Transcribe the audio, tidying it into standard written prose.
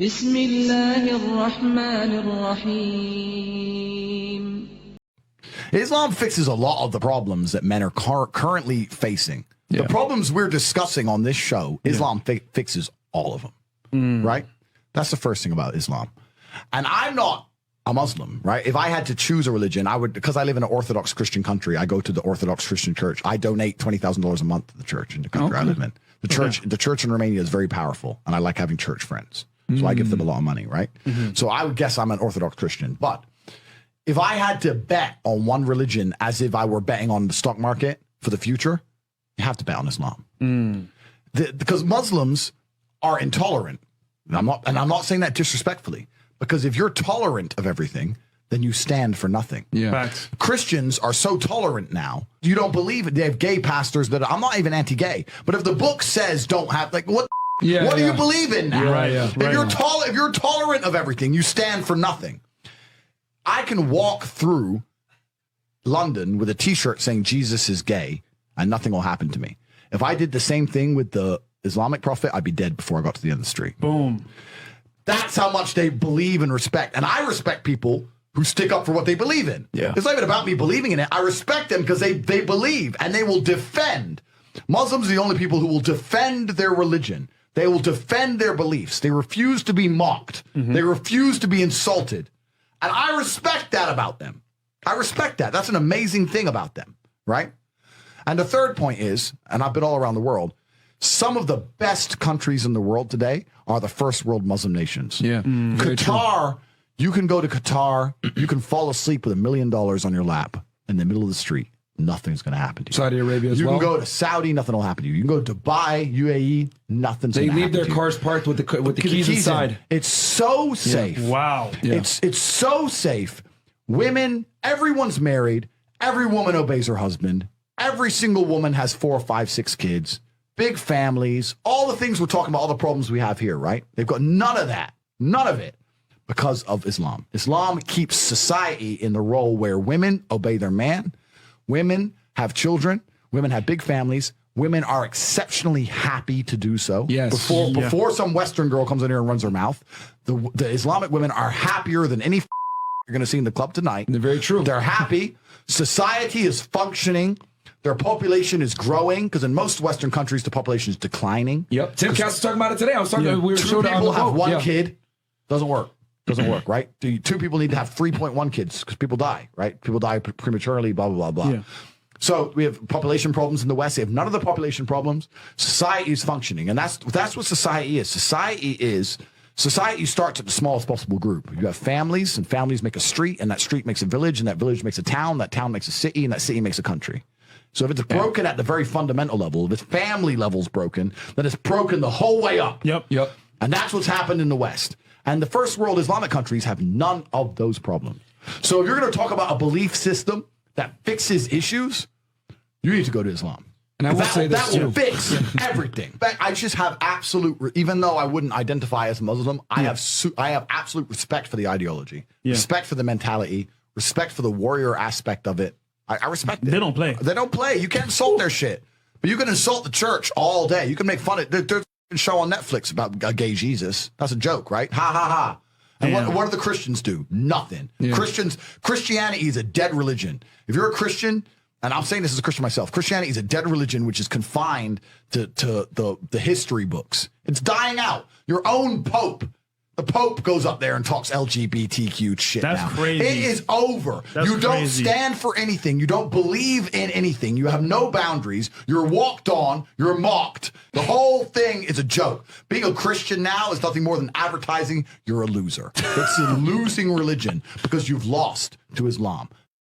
بسم الله الرحمن الرحيم. Islam fixes a lot of the problems that men are currently facing. The problems we're discussing on this show, Islam fixes all of them, right? That's the first thing about Islam. And I'm not a Muslim, right? If I had to choose a religion, I would, because I live in an Orthodox Christian country, I go to the Orthodox Christian church. I donate $20,000 a month to the church in the country I live in. The church in Romania is very powerful, and I like having church friends. So I give them a lot of money, right? So I would guess I'm an Orthodox Christian. But if I had to bet on one religion as if I were betting on the stock market for the future, you have to bet on Islam. Because Muslims are intolerant. And I'm not saying that disrespectfully, because if you're tolerant of everything, then you stand for nothing. Facts. Christians are so tolerant now. You don't believe it. They have gay pastors that I'm not even anti-gay, but if the book says don't have, like, what do you believe in now? If you're tolerant of everything, you stand for nothing. I can walk through London with a t-shirt saying Jesus is gay and nothing will happen to me. If I did the same thing with the Islamic prophet, I'd be dead before I got to the end of the street. Boom. That's how much they believe and respect. And I respect people who stick up for what they believe in. It's not even about me believing in it. I respect them because they believe and they will defend. Muslims are the only people who will defend their religion. They will defend their beliefs. They refuse to be mocked. They refuse to be insulted. And I respect that about them. I respect that. That's an amazing thing about them, right? And the third point is, and I've been all around the world, some of the best countries in the world today are the first world Muslim nations. Qatar, you can go to Qatar, you can fall asleep with $1 million on your lap in the middle of the street. Nothing's going to happen to you. Saudi Arabia as well. You can go to Saudi, nothing will happen to you. You can go to Dubai, UAE, nothing's going to happen to you. They leave their cars parked with the keys inside. It's so safe. Wow. It's so safe. Women, everyone's married. Every woman obeys her husband. Every single woman has 4, 5, 6 kids. Big families. All the things we're talking about, all the problems we have here, right? They've got none of that. None of it. Because of Islam. Islam keeps society in the role where women obey their man. Women have children. Women have big families. Women are exceptionally happy to do so. Before some Western girl comes in here and runs her mouth, the Islamic women are happier than any you're going to see in the club tonight. They're very true. They're happy. Society is functioning. Their population is growing because in most Western countries, the population is declining. Tim Cass was talking about it today. I was talking. We were Two people have one kid. kid. Doesn't work. Doesn't work, right? 2 people need to have 3.1 kids because people die, right? People die prematurely, blah, blah, blah, blah. So we have population problems in the West. They have none of the population problems. Society is functioning. And that's what society is. Society starts at the smallest possible group. You have families, and families make a street, and that street makes a village, and that village makes a town, that town makes a city, and that city makes a country. So if it's broken at the very fundamental level, if its family level's broken, then it's broken the whole way up. Yep. And that's what's happened in the West. And the first world Islamic countries have none of those problems. So if you're going to talk about a belief system that fixes issues, you need to go to Islam. And I will say this that will fix everything. I just have absolute, even though I wouldn't identify as Muslim, I have absolute respect for the ideology, respect for the mentality, respect for the warrior aspect of it. I respect it. They don't play. They don't play. You can't insult their shit. But you can insult the church all day. You can make fun of it. There's a show on Netflix about a gay Jesus. That's a joke, right? Ha, ha, ha. And what do the Christians do? Nothing. Christianity is a dead religion. If you're a Christian, and I'm saying this as a Christian myself, Christianity is a dead religion which is confined to the history books. It's dying out. Your own Pope. The Pope goes up there and talks LGBTQ shit now. That's crazy. It is over. You don't stand for anything. You don't believe in anything. You have no boundaries. You're walked on. You're mocked. The whole thing is a joke. Being a Christian now is nothing more than advertising you're a loser. It's a losing religion because you've lost to Islam.